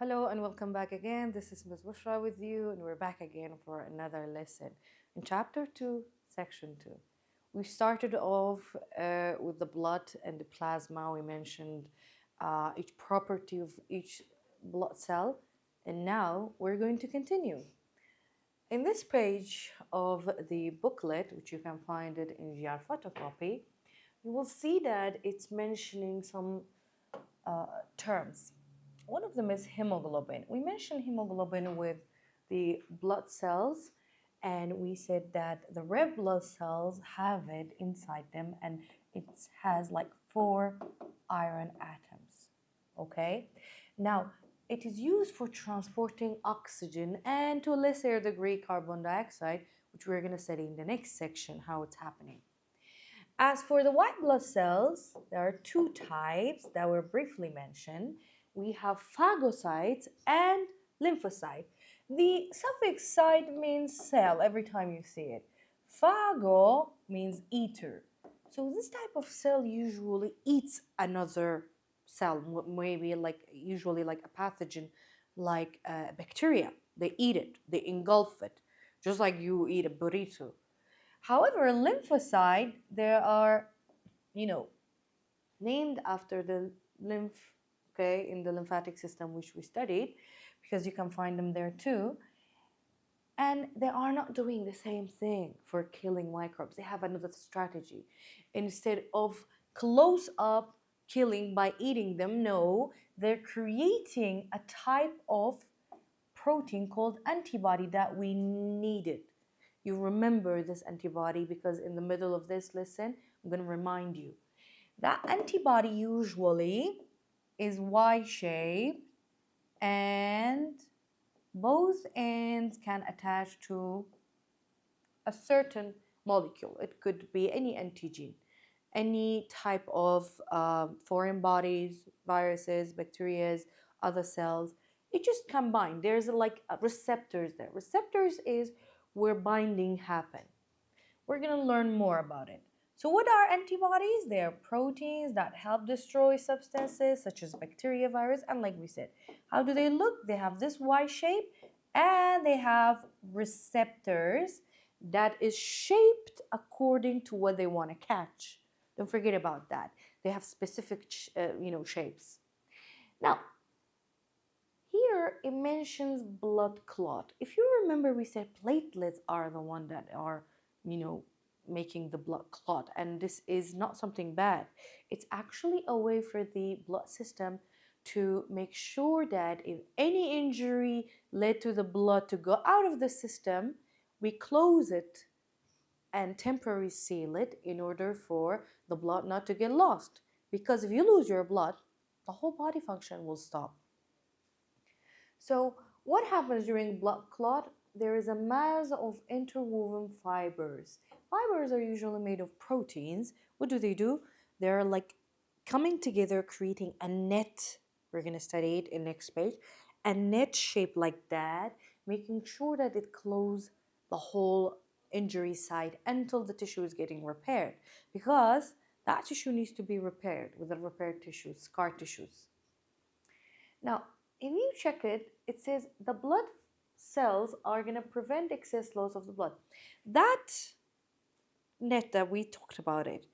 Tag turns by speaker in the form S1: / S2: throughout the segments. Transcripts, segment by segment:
S1: Hello and welcome back again. This is Ms. Bushra with you, and we're back again for another lesson in Chapter 2, Section 2. We started off with the blood and the plasma. We mentioned each property of each blood cell, and now we're going to continue. In this page of the booklet, which you can find it in Zhyar photocopy, you will see that it's mentioning some terms. One of them is hemoglobin. We mentioned hemoglobin with the blood cells, and we said that the red blood cells have it inside them, and it has like 4 iron atoms. Okay? Now, it is used for transporting oxygen and to a lesser degree carbon dioxide, which we're going to study in the next section how it's happening. As for the white blood cells, there are 2 types that were briefly mentioned. We have phagocytes and lymphocyte. The suffix "cyte" means cell every time you see it. Phago means eater. So this type of cell usually eats another cell, maybe usually like a pathogen, like bacteria. They eat it, they engulf it, just like you eat a burrito. However, lymphocyte, there are, named after the lymph, okay, in the lymphatic system, which we studied, because you can find them there too. And they are not doing the same thing for killing microbes. They have another strategy. Instead of close up killing by eating them, no, they're creating a type of protein called antibody that we needed. You remember this antibody because in the middle of this lesson, I'm going to remind you. That antibody usually is Y-shaped and both ends can attach to a certain molecule. It could be any antigen, any type of foreign bodies, viruses, bacteria, other cells. It just combined. There's like receptors there. Receptors is where binding happen. We're going to learn more about it. So what are antibodies? They are proteins that help destroy substances such as bacteria, virus, and like we said, how do they look? They have this Y shape and they have receptors that is shaped according to what they want to catch. Don't forget about that. They have specific, shapes. Now, here it mentions blood clot. If you remember, we said platelets are the one that are, making the blood clot, and this is not something bad. It's actually a way for the blood system to make sure that if any injury led to the blood to go out of the system, we close it and temporarily seal it in order for the blood not to get lost. Because if you lose your blood, the whole body function will stop. So what happens during blood clot? There is a mass of interwoven fibers. Fibers are usually made of proteins. What do? They're like coming together, creating a net. We're going to study it in next page. A net shaped like that, making sure that it closes the whole injury site until the tissue is getting repaired. Because that tissue needs to be repaired with the repaired tissues, scar tissues. Now, if you check it, it says the blood cells are going to prevent excess loss of the blood. That net that we talked about it,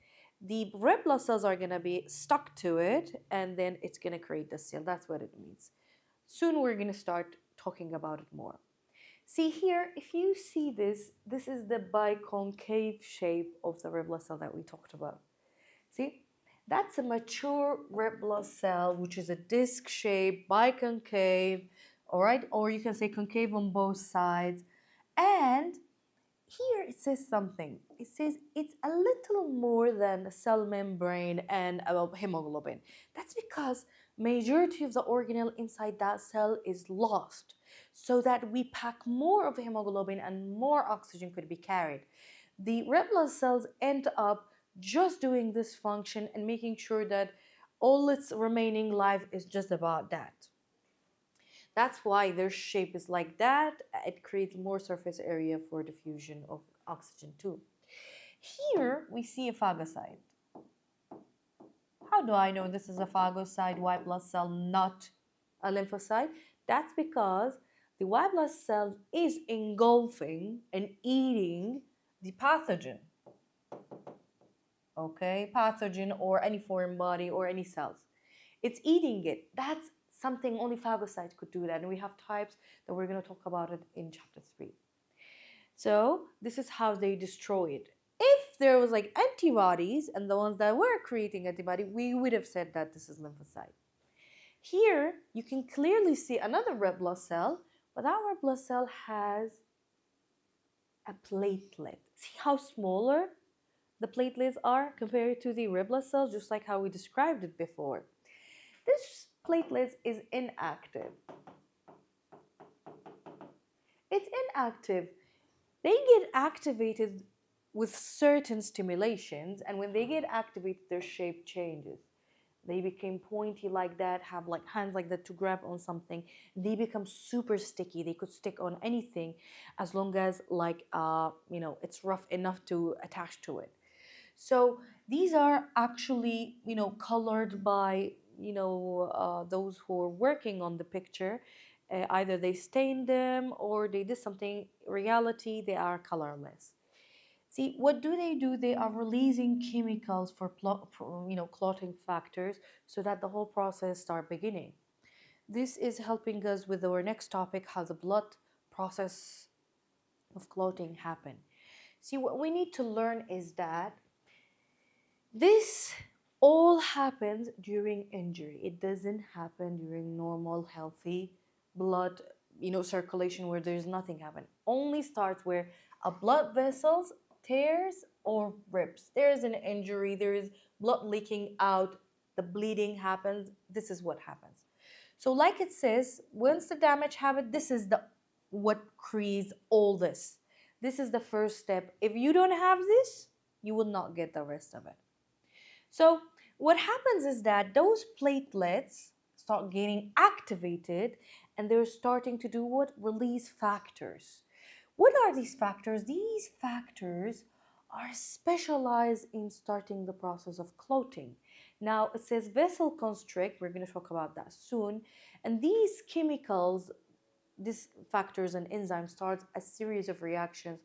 S1: the red blood cells are going to be stuck to it and then it's going to create the seal. That's what it means. Soon we're going to start talking about it more. See here, if you see this is the biconcave shape of the red blood cell that we talked about. See? That's a mature red blood cell, which is a disc shape, biconcave, all right? Or you can say concave on both sides. And here it says something. It says it's a little more than a cell membrane and hemoglobin. That's because majority of the organelle inside that cell is lost, so that we pack more of hemoglobin and more oxygen could be carried. The red blood cells end up just doing this function and making sure that all its remaining life is just about that. That's why their shape is like that. It creates more surface area for diffusion of oxygen too. Here we see a phagocyte. How do I know this is a phagocyte white blood cell, not a lymphocyte? That's because the white blood cell is engulfing and eating the pathogen. Okay, pathogen or any foreign body or any cells. It's eating it. That's something only phagocytes could do that. And we have types that we're going to talk about it in chapter 3. So this is how they destroy it. If there was like antibodies and the ones that were creating antibody, we would have said that this is lymphocyte. Here, you can clearly see another red blood cell, but that red blood cell has a platelet. See how smaller the platelets are compared to the red blood cells, just like how we described it before. This platelet is inactive. It's inactive. They get activated with certain stimulations, and when they get activated, their shape changes. They become pointy like that, have like hands like that to grab on something. They become super sticky. They could stick on anything as long as like it's rough enough to attach to it. So these are actually colored by those who are working on the picture. Either they stained them or they did something. In reality, they are colorless. See, what do? They are releasing chemicals for clotting factors so that the whole process start beginning. This is helping us with our next topic, how the blood process of clotting happen. See, what we need to learn is that this all happens during injury. It doesn't happen during normal, healthy blood, circulation where there's nothing happen. Only starts where a blood vessels tears or rips. There's an injury, there is blood leaking out, the bleeding happens. This is what happens. So like it says, once the damage happens, this is what creates all this. This is the first step. If you don't have this, you will not get the rest of it. So what happens is that those platelets start getting activated and they're starting to do what? Release factors. What are these factors? These factors are specialized in starting the process of clotting. Now it says vessel constrict, we're going to talk about that soon, and these chemicals, these factors and enzymes starts a series of reactions,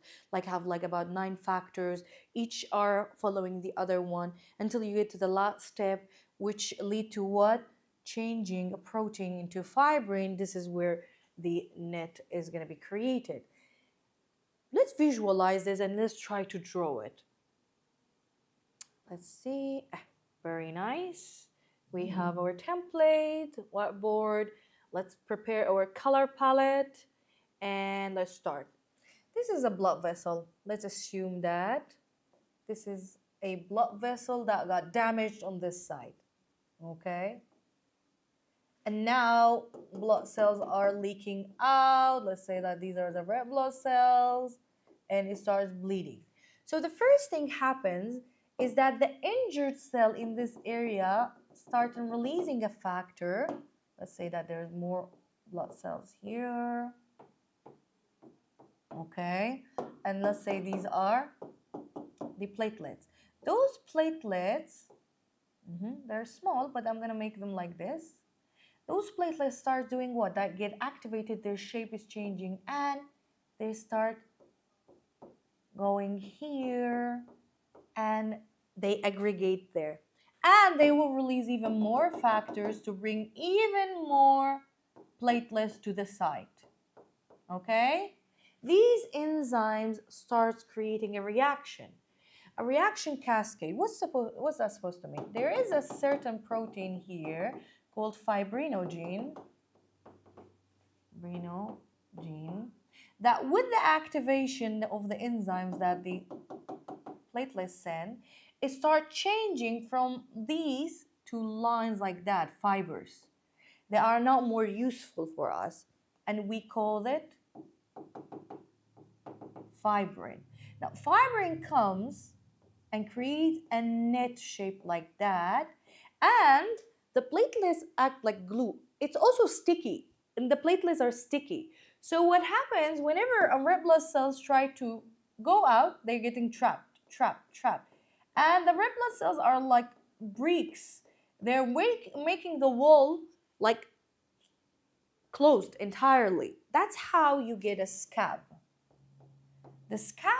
S1: have about 9 factors, each are following the other one until you get to the last step, which lead to what? Changing a protein into fibrin. This is where the net is going to be created. Let's visualize this and let's try to draw it. Let's see. Very nice. We have our template, whiteboard. Let's prepare our color palette and let's start. This is a blood vessel. Let's assume that this is a blood vessel that got damaged on this side. Okay? And now blood cells are leaking out. Let's say that these are the red blood cells and it starts bleeding. So the first thing happens is that the injured cell in this area starts releasing a factor. Let's say that there's more blood cells here. Okay. And let's say these are the platelets. Those platelets, they're small, but I'm going to make them like this. Those platelets start doing what? That get activated, their shape is changing, and they start going here, and they aggregate there. And they will release even more factors to bring even more platelets to the site. Okay? These enzymes starts creating a reaction cascade. What's that supposed to mean? There is a certain protein here called fibrinogen, that with the activation of the enzymes that the platelets send, it starts changing from these to lines like that, fibers. They are not more useful for us, and we call it fibrin. Now, fibrin comes and creates a net shape like that, and the platelets act like glue. It's also sticky, and the platelets are sticky. So what happens whenever a red blood cells try to go out, they're getting trapped. And the red blood cells are like bricks. They're making the wall like closed entirely. That's how you get a scab. The scab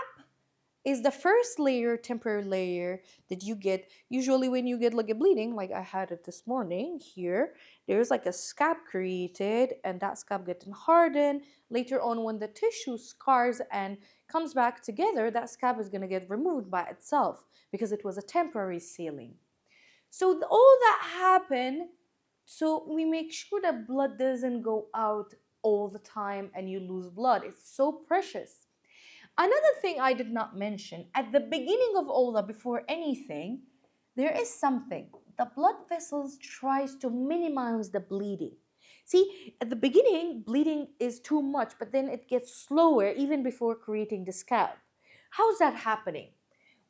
S1: is the first layer, temporary layer that you get. Usually when you get like a bleeding, like I had it this morning here, there's like a scab created, and that scab getting hardened. Later on, when the tissue scars and comes back together, that scab is going to get removed by itself because it was a temporary sealing. So all that happened, so we make sure that blood doesn't go out all the time and you lose blood. It's so precious. Another thing I did not mention, at the beginning of all that, before anything, there is something. The blood vessels tries to minimize the bleeding. See, at the beginning, bleeding is too much, but then it gets slower even before creating the scab. How's that happening?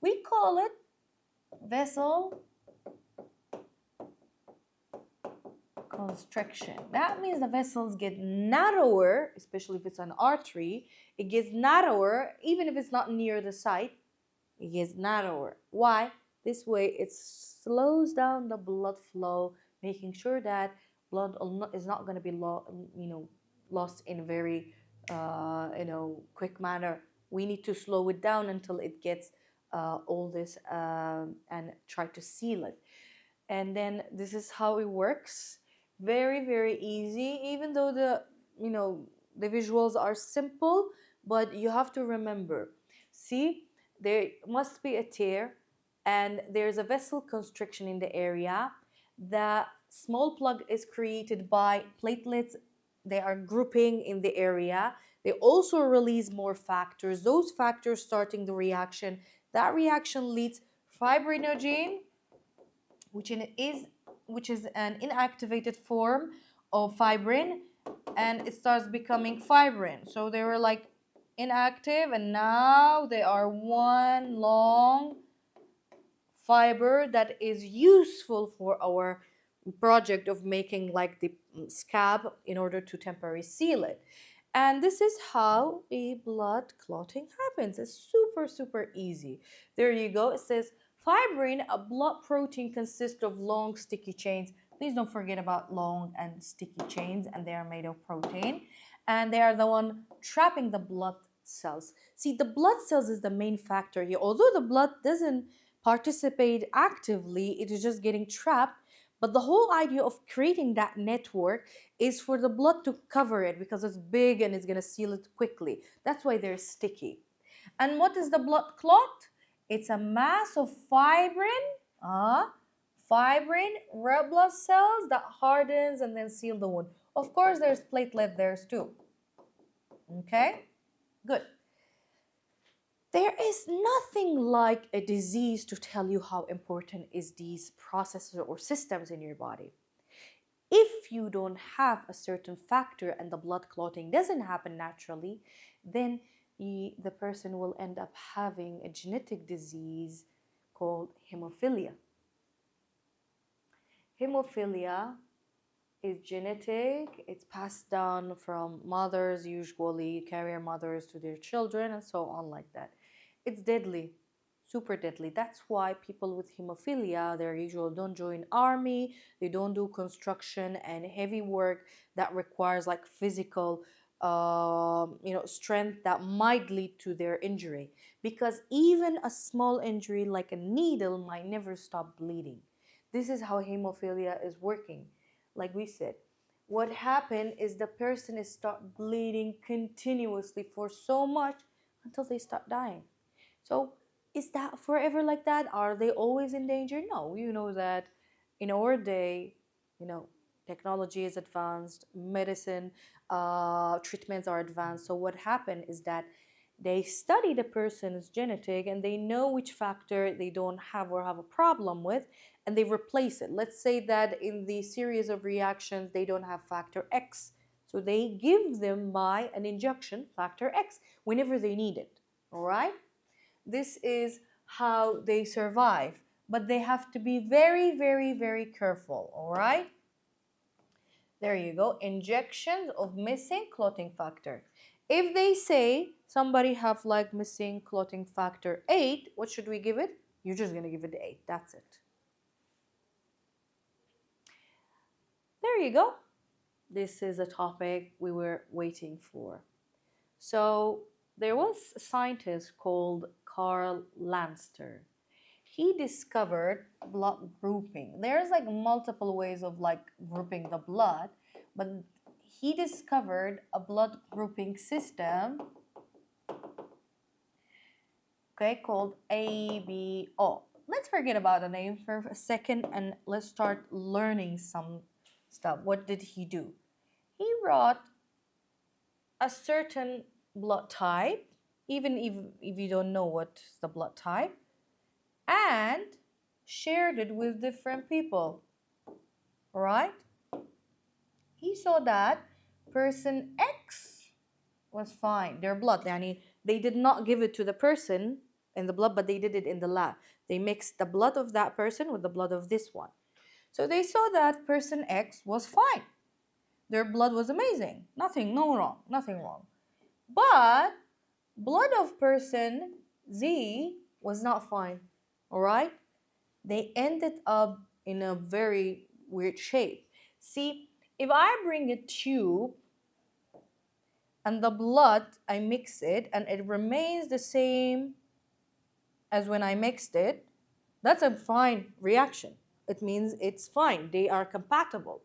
S1: We call it vessel constriction. That means the vessels get narrower, especially if it's an artery. It gets narrower, even if it's not near the site, it gets narrower. Why? This way it slows down the blood flow, making sure that blood is not going to be lost in a very quick manner. We need to slow it down until it gets all this and try to seal it. And then this is how it works. Very, very easy, even though the visuals are simple, but you have to remember. See, there must be a tear and there's a vessel constriction in the area. The small plug is created by platelets. They are grouping in the area. They also release more factors. Those factors starting the reaction. That reaction leads fibrinogen, which is an inactivated form of fibrin, and it starts becoming fibrin. So they were like inactive, and now they are one long fiber that is useful for our project of making like the scab in order to temporarily seal it. And this is how a blood clotting happens. It's super, super easy. There you go. It says fibrin, a blood protein, consists of long sticky chains. Please don't forget about long and sticky chains, and they are made of protein. And they are the one trapping the blood cells. See, the blood cells is the main factor here. Although the blood doesn't participate actively, it is just getting trapped. But the whole idea of creating that network is for the blood to cover it because it's big and it's going to seal it quickly. That's why they're sticky. And what is the blood clot? It's a mass of fibrin, red blood cells that hardens and then seal the wound. Of course, there's platelet there too. Okay, good. There is nothing like a disease to tell you how important is these processes or systems in your body. If you don't have a certain factor and the blood clotting doesn't happen naturally, then the person will end up having a genetic disease called hemophilia. Hemophilia is genetic. It's passed down from mothers, usually carrier mothers, to their children and so on like that. It's deadly, super deadly. That's why people with hemophilia, they usually don't join army, they don't do construction and heavy work that requires like physical strength that might lead to their injury, because even a small injury like a needle might never stop bleeding. This is how hemophilia is working. Like we said, what happened is the person is start bleeding continuously for so much until they start dying. So is that forever like that? Are they always in danger? No, you know that in our day, technology is advanced, medicine treatments are advanced. So what happened is that they study the person's genetic and they know which factor they don't have or have a problem with, and they replace it. Let's say that in the series of reactions they don't have factor X, so they give them by an injection factor X whenever they need it. All right, this is how they survive, but they have to be very, very, very careful. All right, there you go. Injections of missing clotting factor. If they say somebody have like missing clotting factor 8, what should we give it? You're just going to give it 8. That's it. There you go. this is a topic we were waiting for. So there was a scientist called Carl Landster. He discovered blood grouping. There's like multiple ways of like grouping the blood, but he discovered a blood grouping system, okay, called ABO. Let's forget about the name for a second and let's start learning some stuff. What did he do? He brought a certain blood type, even if you don't know what's the blood type, and shared it with different people. Right? He saw that person X was fine. Their blood, yani, they did not give it to the person in the blood, but they did it in the lab. They mixed the blood of that person with the blood of this one. So they saw that person X was fine. Their blood was amazing. Nothing wrong. But blood of person Z was not fine. All right? They ended up in a very weird shape. See, if I bring a tube and the blood, I mix it and it remains the same as when I mixed it, that's a fine reaction. It means it's fine. They are compatible.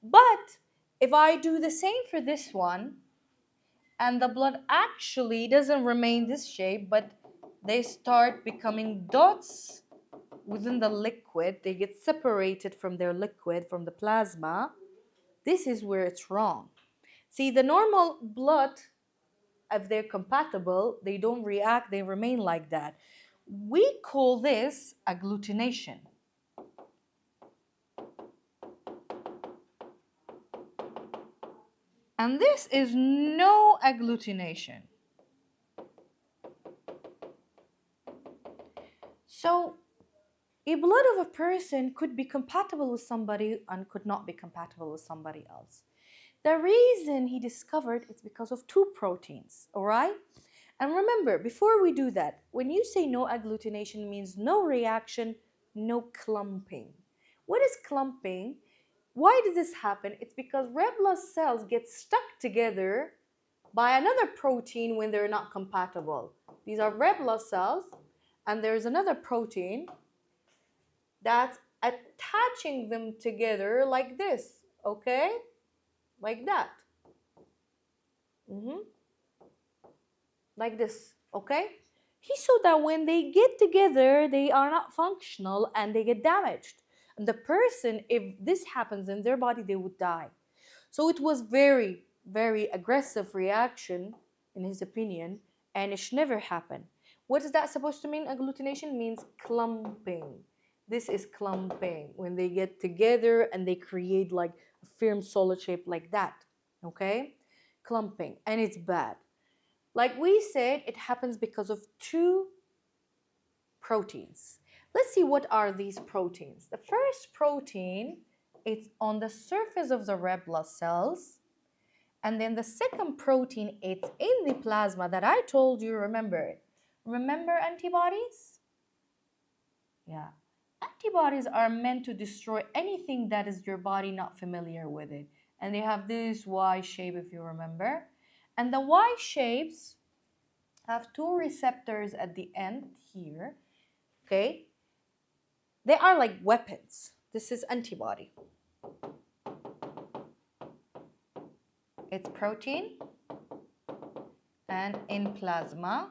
S1: But if I do the same for this one and the blood actually doesn't remain this shape, but they start becoming dots within the liquid, they get separated from their liquid, from the plasma, this is where it's wrong. See, the normal blood, if they're compatible, they don't react, they remain like that. We call this agglutination. And this is no agglutination. So, a blood of a person could be compatible with somebody and could not be compatible with somebody else. The reason he discovered is because of two proteins, all right? And remember, before we do that, when you say no agglutination means no reaction, no clumping. What is clumping? Why does this happen? It's because red blood cells get stuck together by another protein when they're not compatible. These are red blood cells, and there's another protein that's attaching them together like this, okay? Like that. Like this, okay? He saw that when they get together, they are not functional and they get damaged. And the person, if this happens in their body, they would die. So it was very, very aggressive reaction, in his opinion, and it should never happen. What is that supposed to mean? Agglutination means clumping. This is clumping, when they get together and they create like a firm solid shape like that, okay? Clumping, and it's bad. Like we said, it happens because of two proteins. Let's see what are these proteins. The first protein, it's on the surface of the red blood cells. And then the second protein, it's in the plasma that I told you, remember. Remember antibodies? Yeah. Antibodies are meant to destroy anything that is your body not familiar with it. And they have this Y shape, if you remember. And the Y shapes have two receptors at the end here, okay? They are like weapons. This is antibody. It's protein and in plasma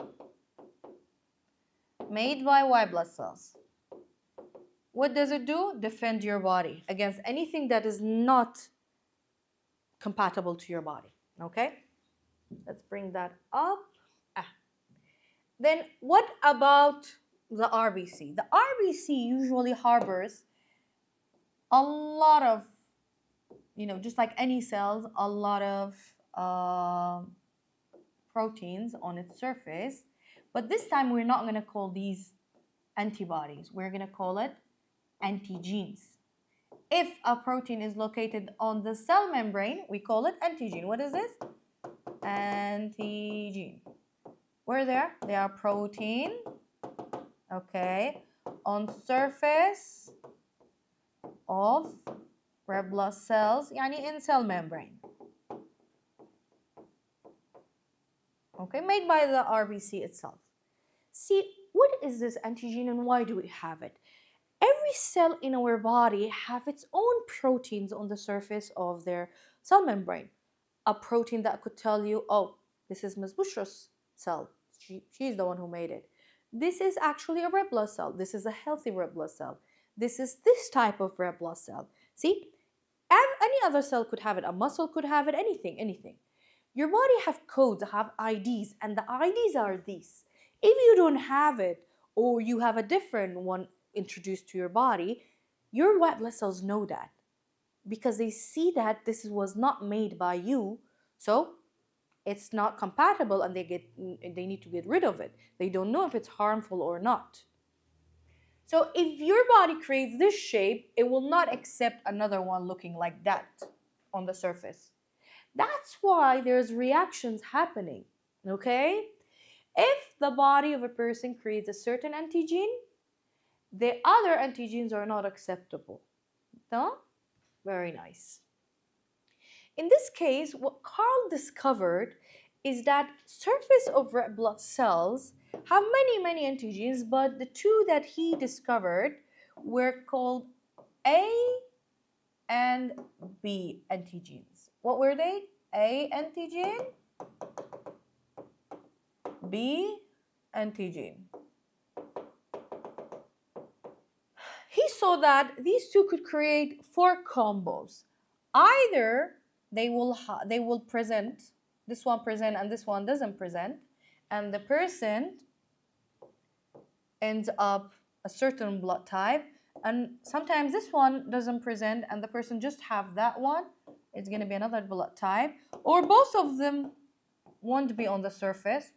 S1: made by white blood cells. What does it do? Defend your body against anything that is not compatible to your body, okay? Let's bring that up. Then what about the RBC? The RBC usually harbors a lot of, just like any cells, a lot of proteins on its surface. But this time we're not going to call these antibodies. We're going to call it antigenes. If a protein is located on the cell membrane, we call it antigen. What is this? Antigen. Where they are protein, okay, on surface of red blood cells يعني in cell membrane. Okay, made by the RBC itself. See, what is this antigen and why do we have it? Every cell in our body have its own proteins on the surface of their cell membrane. A protein that could tell you, oh, this is Ms. Bushra's cell. She's the one who made it. This is actually a red blood cell. This is a healthy red blood cell. This is this type of red blood cell. See, any other cell could have it. A muscle could have it. Anything. Your body have codes, have IDs, and the IDs are these. If you don't have it, or you have a different one introduced to your body, your white blood cells know that because they see that this was not made by you, so it's not compatible and they need to get rid of it. They don't know if it's harmful or not. So if your body creates this shape, it will not accept another one looking like that on the surface. That's why there's reactions happening, okay? If the body of a person creates a certain antigen, the other antigens are not acceptable. No? Very nice. In this case, what Carl discovered is that surface of red blood cells have many antigens, but the two that he discovered were called A and B antigens. What were they? A antigen, B antigen. He saw that these two could create 4 combos. Either they will present, this one present and this one doesn't present, and the person ends up a certain blood type, and sometimes this one doesn't present and the person just have that one, it's going to be another blood type, or both of them won't be on the surface.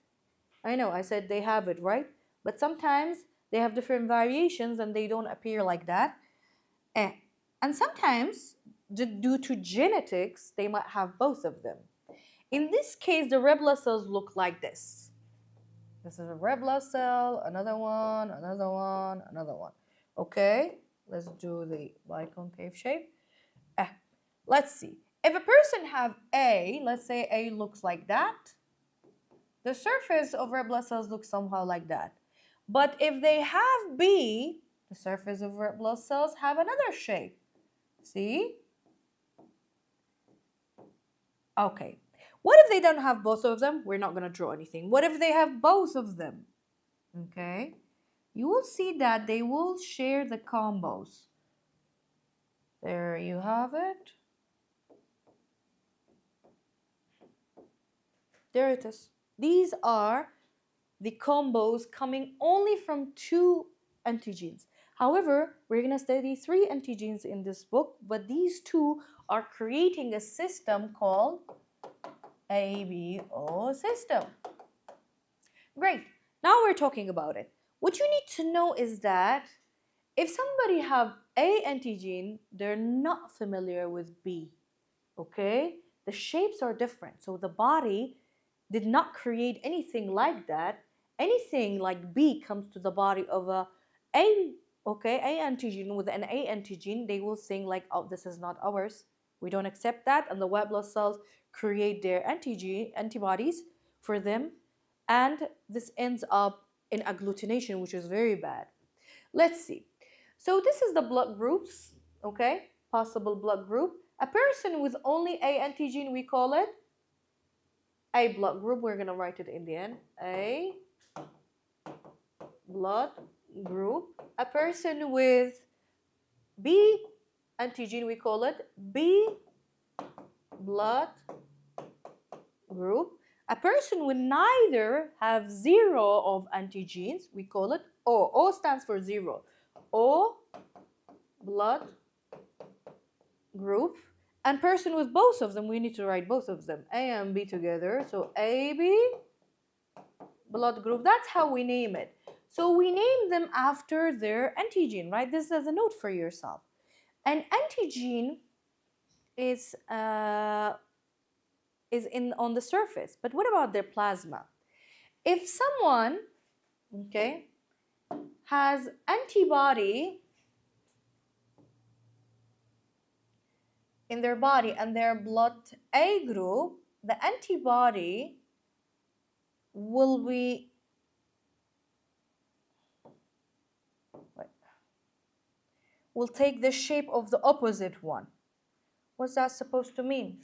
S1: I know I said they have it, right? But sometimes they have different variations and they don't appear like that. And sometimes, due to genetics, they might have both of them. In this case, the red blood cells look like this. This is a red blood cell, another one, another one, another one. Okay, let's do the biconcave shape. Let's see. If a person have A, let's say A looks like that, the surface of red blood cells looks somehow like that. But if they have B, the surface of red blood cells have another shape. See? Okay. What if they don't have both of them? We're not going to draw anything. What if they have both of them? Okay. You will see that they will share the combos. There you have it. There it is. These are the combos coming only from 2 antigens. However, we're going to study 3 antigens in this book, but these 2 are creating a system called ABO system. Great. Now we're talking about it. What you need to know is that if somebody have A antigen, they're not familiar with B. Okay? The shapes are different. So the body did not create anything like that. Anything like B comes to the body of A antigen with an A antigen, they will think like, oh, this is not ours. We don't accept that. And the white blood cells create their antibodies for them. And this ends up in agglutination, which is very bad. Let's see. So this is the blood groups, okay? Possible blood group. A person with only A antigen, we call it A blood group. We're going to write it in the end. A blood group. A person with B antigen, we call it B blood group. A person with neither have 0 of antigens, we call it O. O stands for 0. O blood group. And person with both of them, we need to write both of them, A and B together. So AB blood group. That's how we name it. So we name them after their antigen, right? This is a note for yourself. An antigen is on the surface, but what about their plasma? If someone, okay, has antibody in their body and their blood A group, the antibody will be will take the shape of the opposite one. What's that supposed to mean?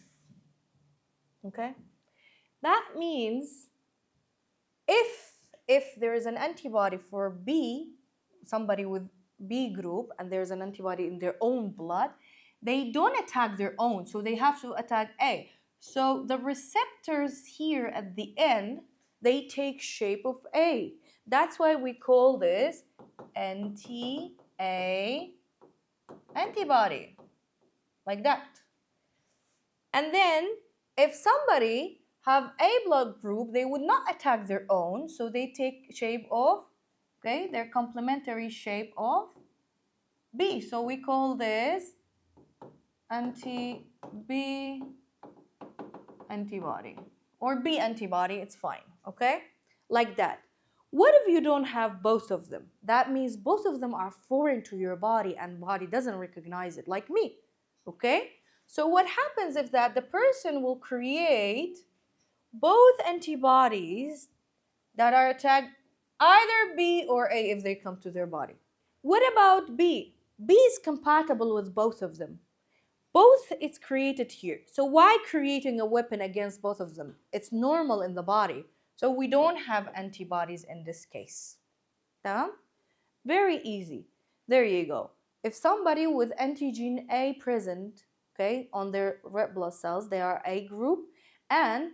S1: Okay, that means if there is an antibody for B, somebody with B group, and there's an antibody in their own blood, they don't attack their own, so they have to attack A. So the receptors here at the end, they take shape of A. That's why we call this anti-A antibody, like that. And then if somebody have A blood group, they would not attack their own, so they take shape of, okay, their complementary shape of B. So we call this anti-B antibody or B antibody, it's fine, okay? Like that. What if you don't have both of them? That means both of them are foreign to your body and body doesn't recognize it, like me, okay? So what happens is that the person will create both antibodies that are attacked either B or A if they come to their body. What about B? B is compatible with both of them. Both it's created here. So why creating a weapon against both of them? It's normal in the body. So we don't have antibodies in this case. Yeah? Very easy. There you go. If somebody with antigen A present, okay, on their red blood cells, they are A group, and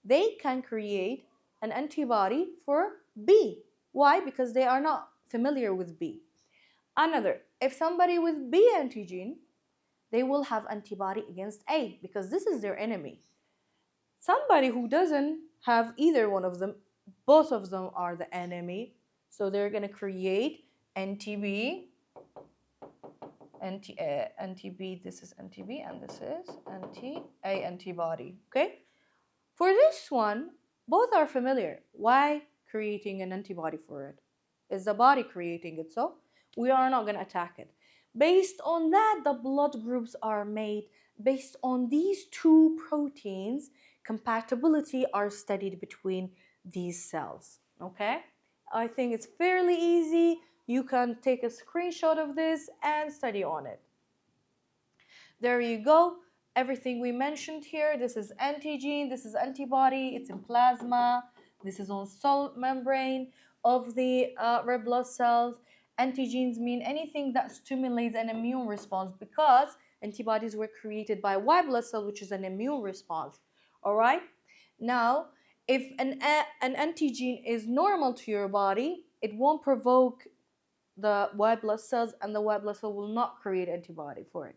S1: they can create an antibody for B. Why? Because they are not familiar with B. Another, if somebody with B antigen, they will have antibody against A because this is their enemy. Somebody who doesn't have either one of them, both of them are the enemy, so they're going to create anti-B, anti-B, this is anti-B, and this is anti-A antibody, okay? For this one, both are familiar. Why creating an antibody for it? Is the body creating it, so we are not going to attack it. Based on that, the blood groups are made. Based on these two proteins, compatibility are studied between these cells, okay? I think it's fairly easy. You can take a screenshot of this and study on it. There you go. Everything we mentioned here, this is antigen, this is antibody, it's in plasma, this is on cell membrane of the red blood cells. Antigens mean anything that stimulates an immune response because antibodies were created by white blood cell, which is an immune response. All right? Now, if an antigen is normal to your body, it won't provoke the white blood cells and the white blood cell will not create antibody for it.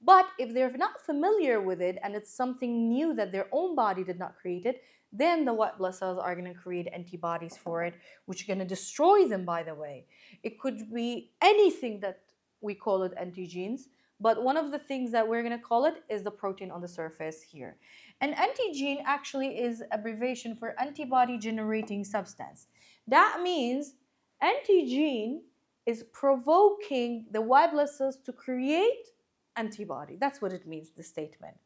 S1: But if they're not familiar with it and it's something new that their own body did not create it, then the white blood cells are going to create antibodies for it, which are going to destroy them, by the way. It could be anything that we call it antigens, but one of the things that we're going to call it is the protein on the surface here. An antigen actually is abbreviation for antibody generating substance. That means antigen is provoking the white blood cells to create antibody. That's what it means, the statement.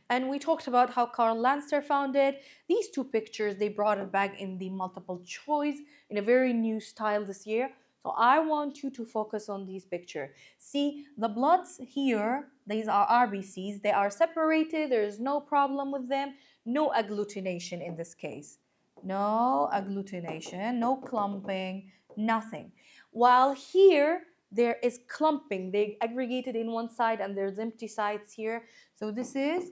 S1: And we talked about how Karl Landster found it. These two pictures, they brought it back in the multiple choice in a very new style this year. So I want you to focus on these pictures. See, the bloods here, these are RBCs. They are separated. There is no problem with them. No agglutination in this case. No agglutination, no clumping, nothing. While here, there is clumping. They aggregated in one side and there's empty sites here. So this is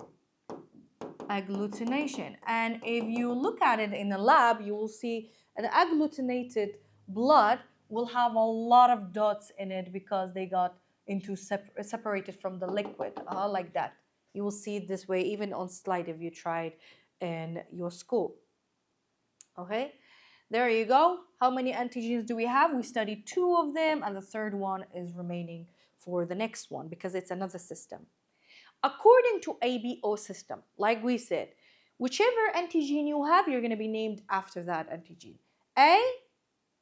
S1: agglutination. And if you look at it in a lab, you will see an agglutinated blood will have a lot of dots in it because they got into separated from the liquid, like that. You will see it this way even on slide if you tried in your school. Okay, there you go. How many antigens do we have? We studied 2 of them and the third one is remaining for the next one because it's another system. According to ABO system, like we said, whichever antigen you have, you're going to be named after that antigen. A,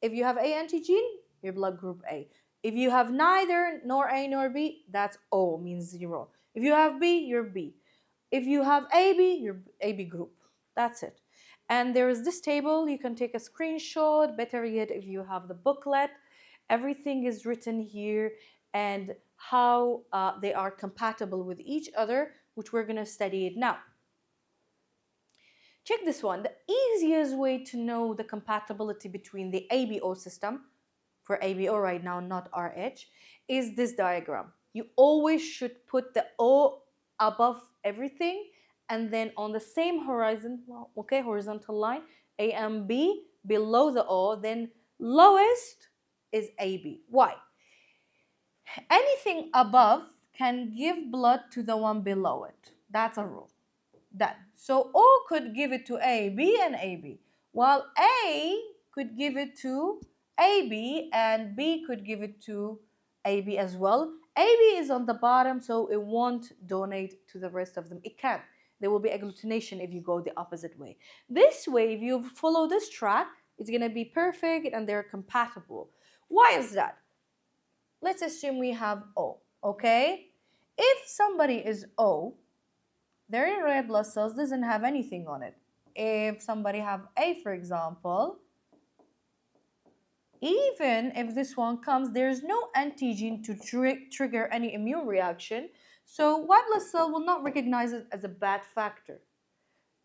S1: if you have A antigen, your blood group A. If you have neither nor A nor B, that's O, means 0. If you have B, you're B. If you have AB, you're AB group. That's it. And there is this table, you can take a screenshot. Better yet, if you have the booklet, everything is written here and how they are compatible with each other, which we're going to study it now. Check this one. The easiest way to know the compatibility between the ABO system, for ABO right now, not RH, is this diagram. You always should put the O above everything, and then on the same horizon, horizontal line, A and B, below the O, then lowest is AB. Why? Anything above can give blood to the one below it. That's a rule. Done. So O could give it to AB and AB, while A could give it to AB and B could give it to AB as well. AB is on the bottom, so it won't donate to the rest of them. It can't. There will be agglutination if you go the opposite way. This way, if you follow this track, it's going to be perfect and they're compatible. Why is that? Let's assume we have O, okay? If somebody is O, their red blood cells doesn't have anything on it. If somebody have A, for example, even if this one comes, there's no antigen to trigger any immune reaction, so white blood cell will not recognize it as a bad factor.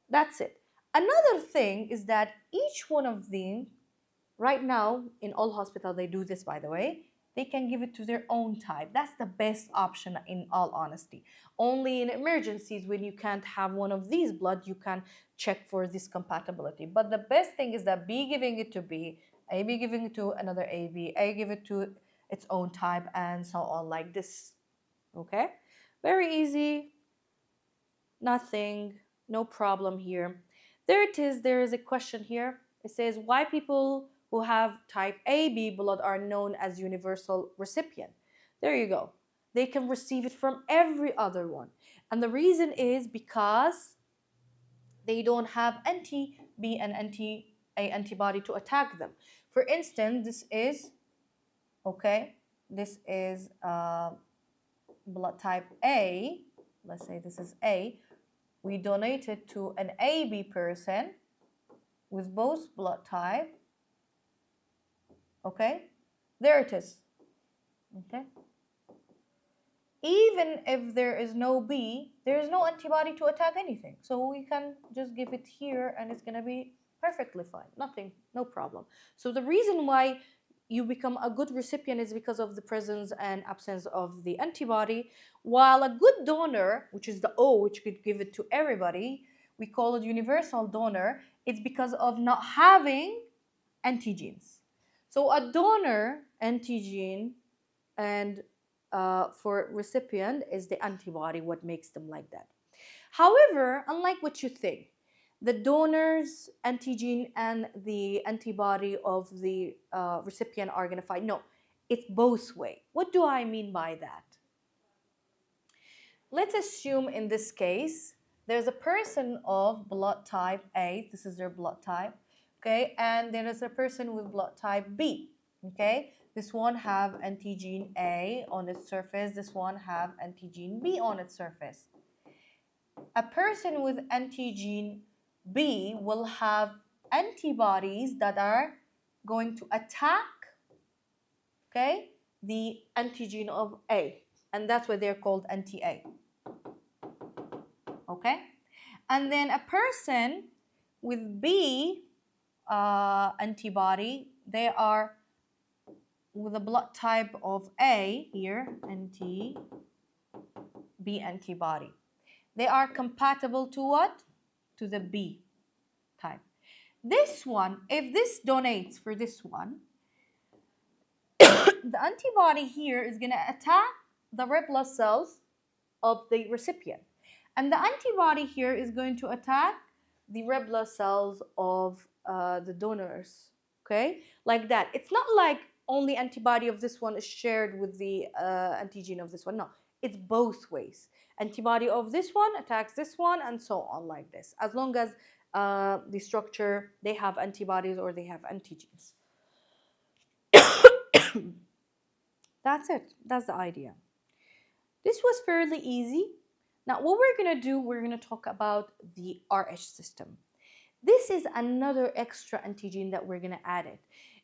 S1: That's it. Another thing is that each one of them, right now in all hospitals they do this, by the way, they can give it to their own type. That's the best option in all honesty. Only in emergencies when you can't have one of these blood, you can check for this compatibility. But the best thing is that B giving it to B, AB giving it to another AB, A give it to its own type, and so on like this. Okay? Very easy. Nothing. No problem here. There it is. There is a question here. It says, why people who have type AB blood are known as universal recipient? There you go. They can receive it from every other one. And the reason is because they don't have anti-B and anti-A antibody to attack them. For instance, this is blood type A. Let's say this is A. We donate it to an AB person with both blood type. Okay, there it is. Okay, even if there is no B, there is no antibody to attack anything, so we can just give it here and it's gonna be perfectly fine. Nothing, no problem. So the reason why you become a good recipient is because of the presence and absence of the antibody, while a good donor, which is the O, which could give it to everybody, we call it universal donor, it's because of not having antigens. So a donor antigen and for recipient is the antibody, what makes them like that. However, unlike what you think, the donor's antigen and the antibody of the recipient are going to fight. No, it's both way. What do I mean by that? Let's assume in this case, there's a person of blood type A, this is their blood type, okay, and there is a person with blood type B, okay. This one have antigen A on its surface, this one have antigen B on its surface. A person with antigen B will have antibodies that are going to attack, okay, the antigen of A, and that's why they're called anti-A. Okay, and then a person with B antibody, they are with a blood type of A here, anti-B antibody. They are compatible to what? To the B type. This one, if this donates for this one, the antibody here is going to attack the red blood cells of the recipient. And the antibody here is going to attack the red blood cells of the donors, okay? Like that. It's not like only antibody of this one is shared with the antigen of this one. No, it's both ways. Antibody of this one attacks this one and so on like this. As long as the structure, they have antibodies or they have antigens. That's it. That's the idea. This was fairly easy. Now, what we're going to do, we're going to talk about the RH system. This is another extra antigen that we're going to add it.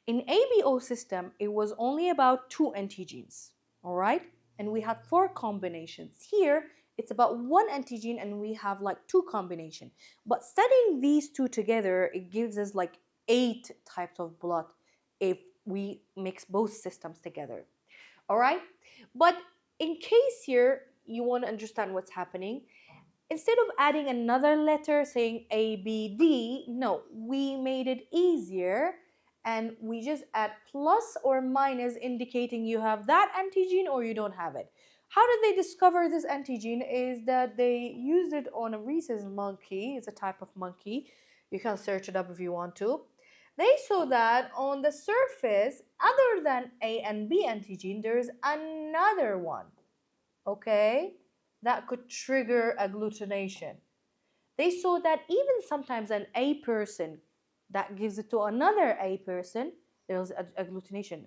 S1: In ABO system, it was only about 2 antigens, all right? And we had 4 combinations. Here, it's about 1 antigen and we have like 2 combinations. But studying these 2 together, it gives us like 8 types of blood if we mix both systems together, all right? But in case here, you want to understand what's happening, instead of adding another letter saying A, B, D, no, we made it easier and we just add plus or minus indicating you have that antigen or you don't have it. How did they discover this antigen? Is that they used it on a rhesus monkey. It's a type of monkey. You can search it up if you want to. They saw that on the surface, other than A and B antigen, there's another one, okay, that could trigger agglutination. They saw that even sometimes an A person that gives it to another A person, there's agglutination.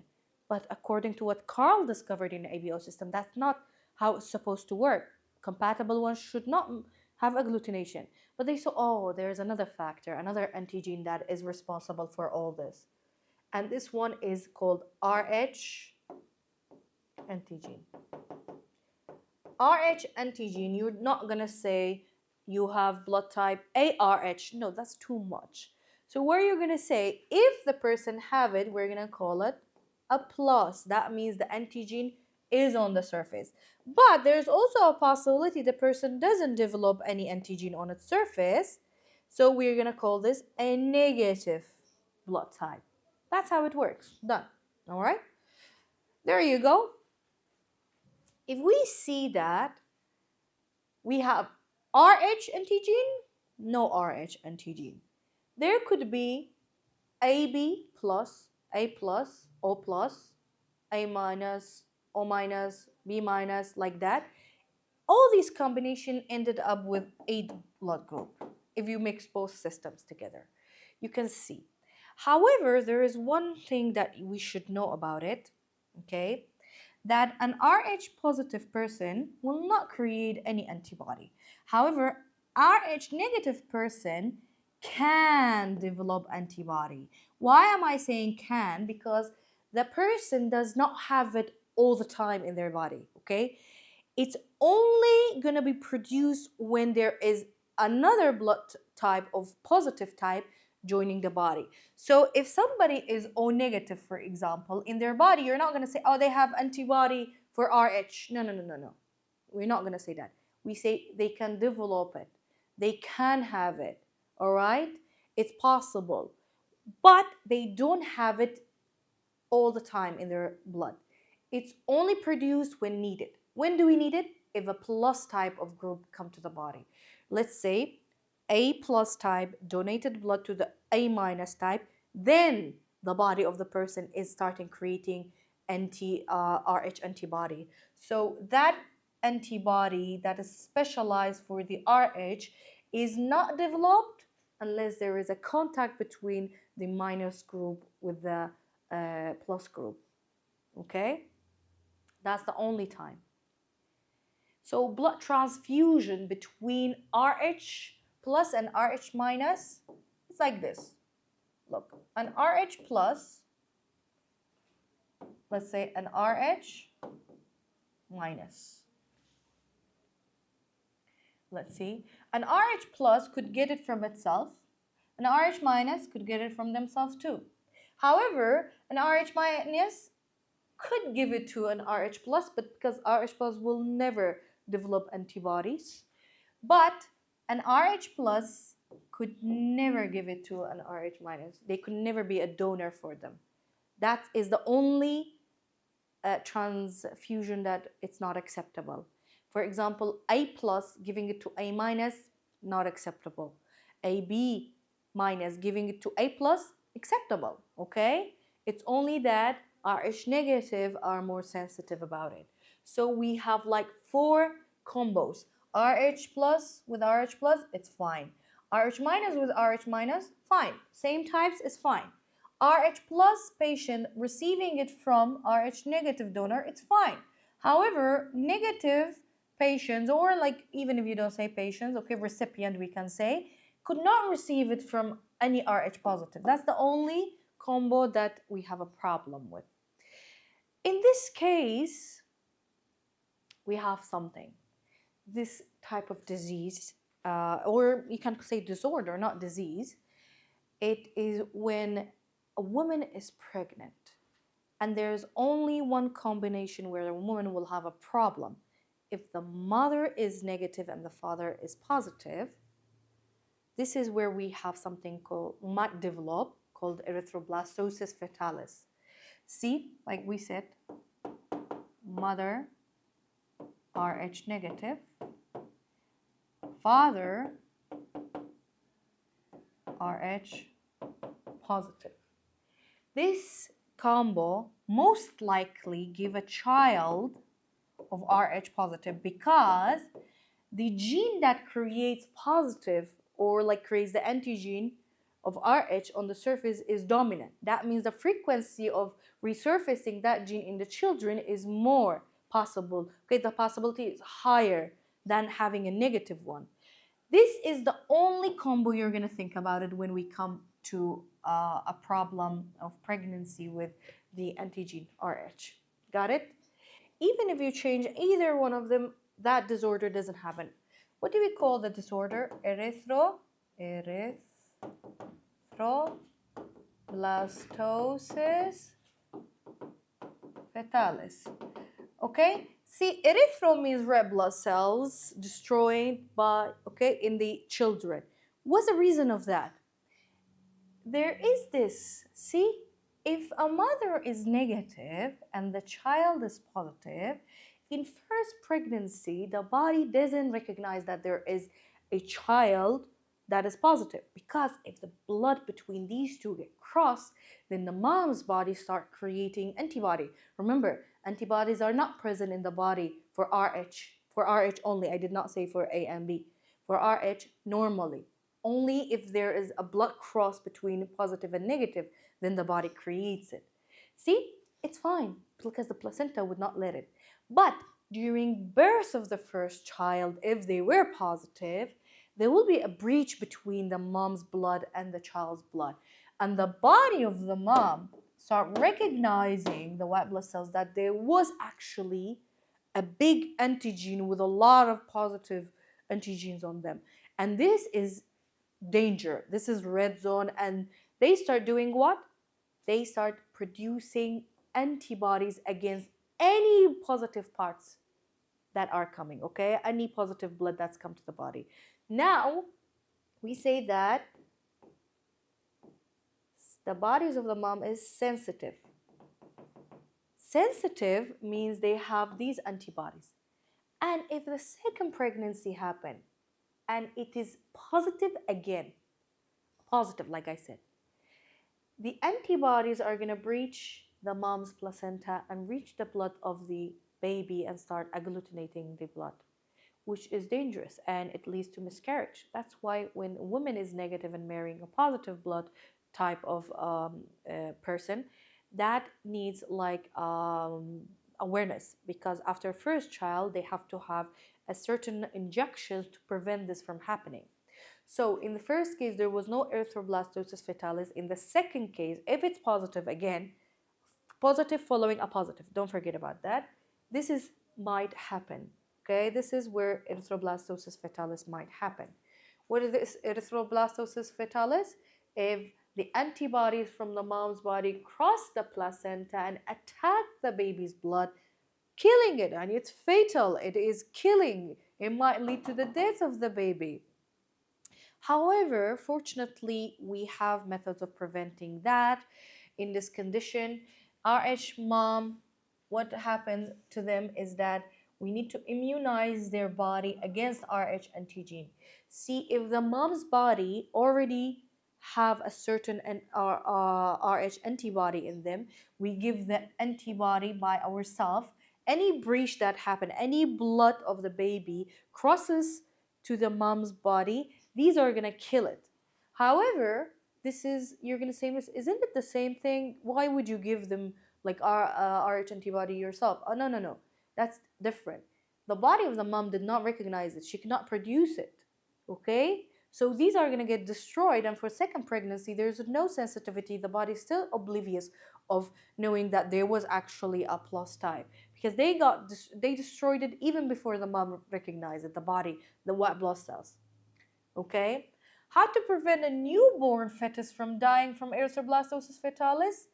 S1: But according to what Carl discovered in the ABO system, that's not how it's supposed to work. Compatible ones should not have agglutination. But they saw, oh, there's another factor, another antigen that is responsible for all this. And this one is called RH antigen. RH antigen, you're not going to say you have blood type ARH. No, that's too much. So what you're going to say, if the person have it, we're going to call it a plus. That means the antigen is on the surface. But there's also a possibility the person doesn't develop any antigen on its surface. So we're going to call this a negative blood type. That's how it works. Done. All right? There you go. If we see that we have RH antigen, no RH antigen. There could be AB plus, A plus, O plus, A minus, O minus, B minus, like that. All these combinations ended up with a blood group if you mix both systems together. You can see. However, there is one thing that we should know about it, okay? That an RH positive person will not create any antibody. However, RH negative person can develop antibody. Why am I saying can? Because the person does not have it all the time in their body, okay? It's only going to be produced when there is another blood type of positive type joining the body. So if somebody is O negative, for example, in their body, you're not going to say, oh, they have antibody for RH. No. We're not going to say that. We say they can develop it. They can have it, all right? It's possible. But they don't have it all the time in their blood. It's only produced when needed. When do we need it? If a plus type of group come to the body. Let's say A plus type donated blood to the A minus type, then the body of the person is starting creating RH antibody. So that antibody that is specialized for the RH is not developed unless there is a contact between the minus group with the plus group. Okay? That's the only time. So blood transfusion between RH plus and RH minus, it's like this. Look, an RH plus, let's say an RH minus. Let's see. An RH plus could get it from itself. An RH minus could get it from themselves too. However, an RH minus could give it to an RH plus, but because RH plus will never develop antibodies. But an RH plus could never give it to an RH minus. They could never be a donor for them. That is the only transfusion that it's not acceptable. For example, A plus giving it to A minus, not acceptable. AB minus giving it to A plus, acceptable, okay? It's only that RH negative are more sensitive about it. So we have like 4 combos. RH plus with RH plus, it's fine. RH minus with RH minus, fine. Same types is fine. RH plus patient receiving it from RH negative donor, it's fine. However, negative patients, or like even if you don't say patients, okay, recipient we can say, could not receive it from any Rh positive. That's the only combo that we have a problem with. In this case, we have something, this type of disease, or you can say disorder, not disease. It is when a woman is pregnant and there's only one combination where a woman will have a problem. If the mother is negative and the father is positive, this is where we have something called might develop called erythroblastosis fetalis. See, like we said, mother Rh negative, father Rh positive. This combo most likely give a child of Rh positive because the gene that creates positive or like creates the antigen of Rh on the surface is dominant. That means the frequency of resurfacing that gene in the children is more possible. Okay, the possibility is higher than having a negative one. This is the only combo you're going to think about it when we come to a problem of pregnancy with the antigen Rh. Got it? Even if you change either one of them, that disorder doesn't happen. What do we call the disorder? Erythroblastosis fetalis. Okay? See, erythro means red blood cells destroyed by, okay, in the children. What's the reason of that? There is this, see, if a mother is negative and the child is positive, in first pregnancy, the body doesn't recognize that there is a child that is positive, because if the blood between these two get crossed, then the mom's body start creating antibody. Remember, antibodies are not present in the body for Rh only. I did not say for A and B. For Rh normally. Only if there is a blood cross between positive and negative, then the body creates it. See, it's fine because the placenta would not let it. But during birth of the first child, if they were positive, there will be a breach between the mom's blood and the child's blood. And the body of the mom start recognizing the white blood cells that there was actually a big antigen with a lot of positive antigens on them. And this is danger. This is red zone. And they start doing what? They start producing antibodies against any positive parts that are coming, okay? Any positive blood that's come to the body. Now, we say that the bodies of the mom is sensitive. Sensitive means they have these antibodies. And if the second pregnancy happened and it is positive again, positive like I said, the antibodies are going to breach the mom's placenta and reach the blood of the baby and start agglutinating the blood, which is dangerous and it leads to miscarriage. That's why when a woman is negative and marrying a positive blood type of person, that needs like awareness, because after first child they have to have a certain injections to prevent this from happening. So in the first case there was no erythroblastosis fetalis. In the second case, if it's positive again, positive following a positive, don't forget about that, this is might happen. Okay, this is where erythroblastosis fetalis might happen. What is this erythroblastosis fetalis? If the antibodies from the mom's body cross the placenta and attack the baby's blood, killing it, and it's fatal. It is killing. It might lead to the death of the baby. However, fortunately, we have methods of preventing that. In this condition, Rh mom, what happens to them is that we need to immunize their body against Rh antigen. See, if the mom's body already have a certain Rh antibody in them, we give the antibody by ourselves. Any breach that happen, any blood of the baby crosses to the mom's body, these are gonna kill it. However, this is, you're gonna say, Miss, isn't it the same thing? Why would you give them like Rh antibody yourself? Oh, no, that's different. the body of the mom did not recognize it. She could not produce it. Okay? So these are going to get destroyed. And for second pregnancy, there's no sensitivity. The body is still oblivious of knowing that there was actually a plus type, because they destroyed it even before the mom recognized it, the body, the white blood cells. Okay? How to prevent a newborn fetus from dying from erythroblastosis fetalis?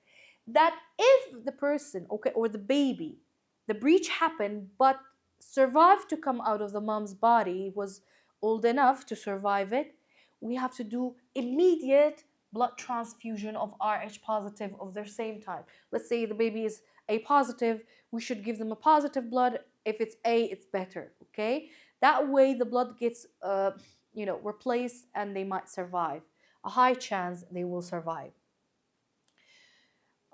S1: That if the person, okay, or the baby, the breach happened but survived to come out of the mom's body, was old enough to survive it, we have to do immediate blood transfusion of Rh positive of their same type. Let's say the baby is A positive, we should give them a positive blood. If it's A, it's better, okay? That way the blood gets replaced and they might survive. A high chance they will survive.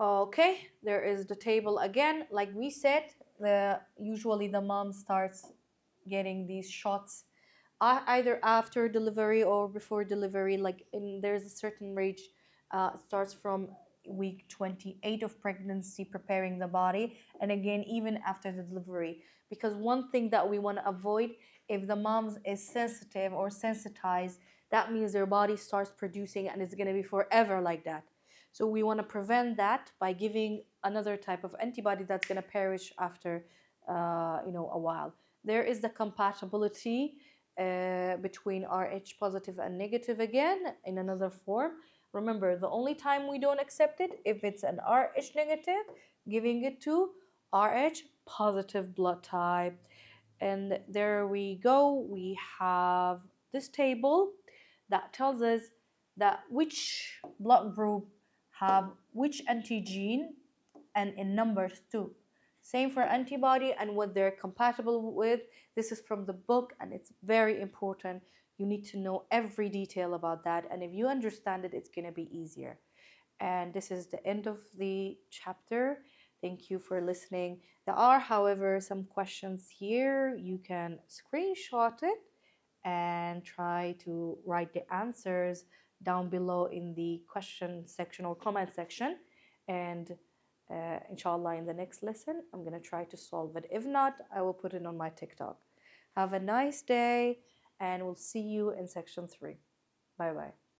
S1: Okay, there is the table again. Like we said, usually the mom starts getting these shots either after delivery or before delivery. There's a certain range. It starts from week 28 of pregnancy, preparing the body, and again even after the delivery. Because one thing that we want to avoid, if the mom is sensitive or sensitized, that means their body starts producing and it's going to be forever like that. So we want to prevent that by giving another type of antibody that's going to perish after a while. There is the compatibility between Rh positive and negative again in another form. Remember, the only time we don't accept it if it's an Rh negative, giving it to Rh positive blood type. And there we go. We have this table that tells us that which blood group have which antigen, and in numbers too. Same for antibody and what they're compatible with. This is from the book and it's very important. You need to know every detail about that, and if you understand it, it's going to be easier. And this is the end of the chapter. Thank you for listening. There are, however, some questions here. You can screenshot it and try to write the answers down below in the question section or comment section. And inshallah, in the next lesson, I'm going to try to solve it. If not, I will put it on my TikTok. Have a nice day, and we'll see you in section 3. Bye-bye.